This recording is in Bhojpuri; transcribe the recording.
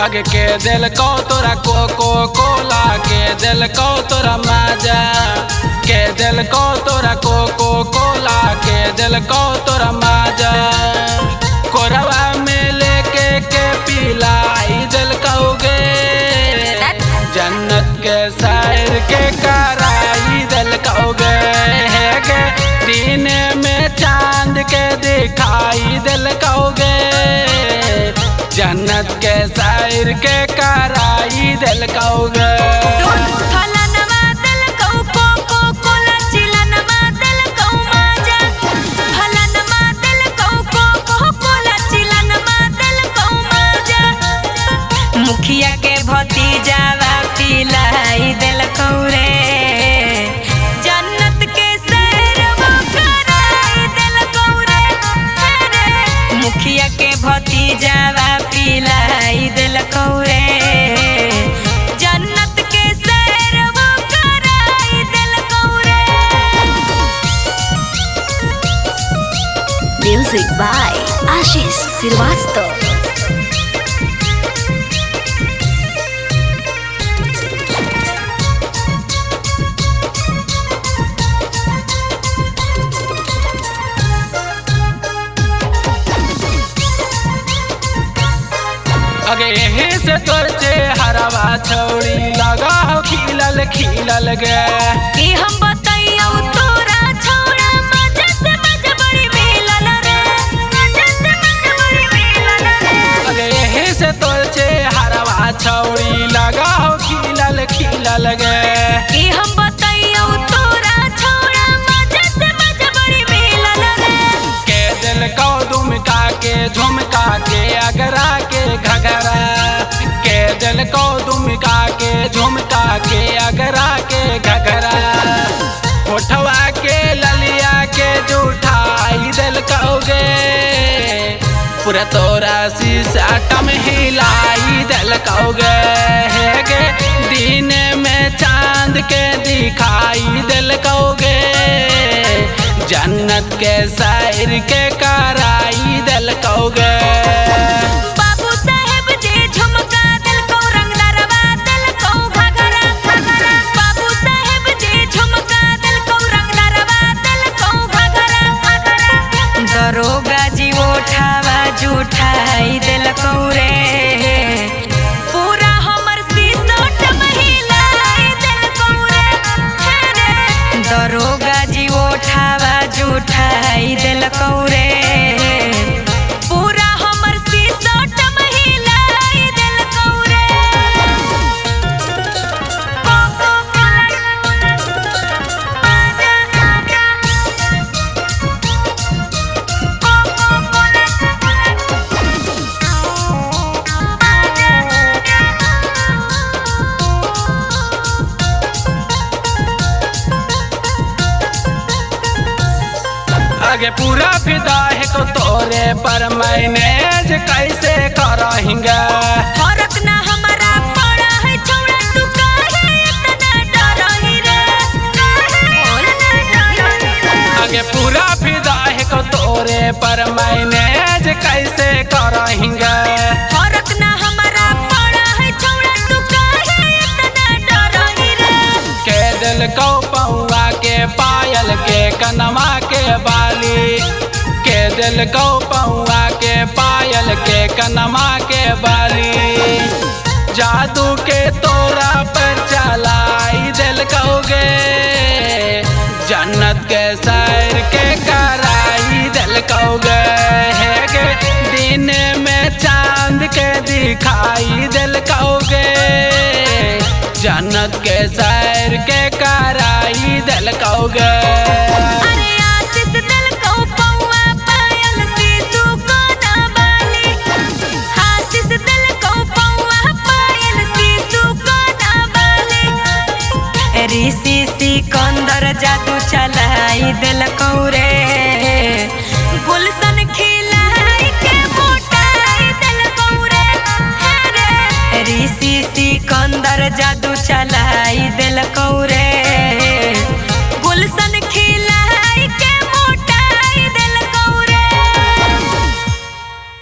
आगे के दिल को तोरा कोको कोला के दिल को तोरा माजा के दिल को तोरा कोको कोला के दिल को तोरा माजा कोरवा में लेके के पिलाई दिल कहोगे जन्नत के शायर के कराई दिल कहोगे है के दिन में चांद के दिखाई दिल कहोगे जन्नत के शायर के कराई दिल कहोगे मुखिया के भतीजावा पिलाई दिल कौरे जन्नत के सैरवा कराई दिल कौरे मुखिया के भतीजावा पिलाई दिल कौरे जन्नत के सैरवा कराई दिल कौरे। म्यूजिक बाय आशीष श्रीवास्तव। अगे यही से तोर चेहरावा छौड़ी लगा हो खिलल खिलल गे कि हम बताइयो तोरा छौड़ा मजे से मजे बड़ी मिलल रे मजे से मजे बड़ी मिलल रे अगे यही से तोर चेहरावा छौड़ी लगा हो खिलल खिलल गे कि हम बताइयो तोरा छौड़ा मजे से मजे बड़ी मिलल रे के दिल को दुमका के झुमका के अगरा के घगरा के दिल को दुमका के झुमका के अगरा के घगरा होठवा के ललिया के जूठाई दिल कहोगे पूरा तोरा शीशा टम हिलाई दिल कहोगे है गे दिन में चांद के दिखाई दिल कहोगे जन्नत के शायर के कराई दिल कहोगे दरोगा जी उठावा जूठाई दिल कौरे पूरा हमर सीसोट महिलाई दिल कौरे दरोगा जी उठावा जूठाई दिल कौरे पूरा हमर सीसोट महिलाई दिल कौरे। आगे पूरा फिदा है को तोरे पर मैनेज कैसे कराएंगे फर्क ना हमारा पड़ा है छोड़ा तू काहे इतना डरही रे आगे पूरा फिदा है को तोरे पर मैनेज कैसे कराएंगे फर्क ना हमारा पड़ा है छोड़ा तू काहे इतना डरही रे के दिल को पौआ के पायल के कनमा के बाली के दिल को पौआ के पायल के कनमा के बाली जादू के तोरा पर चलाई दिल कहोगे जन्नत के शायर के कराई दिल कहोगे है गे दिन में चांद के दिखाई दिल कहोगे जन्नत के शायर के कराई दिल कहोगे। अरे आशीष दिल को पौआ पायल सीसू को ना बाली आशीष दिल को पौआ पायल सीसू को ना बाली ऋषि सिकंदर जादू चलाई दिल कौरे गुलशन खिलाई के मोटाई दिल कौरे ऋषि सिकंदर जादू चलाई दिल कौरे।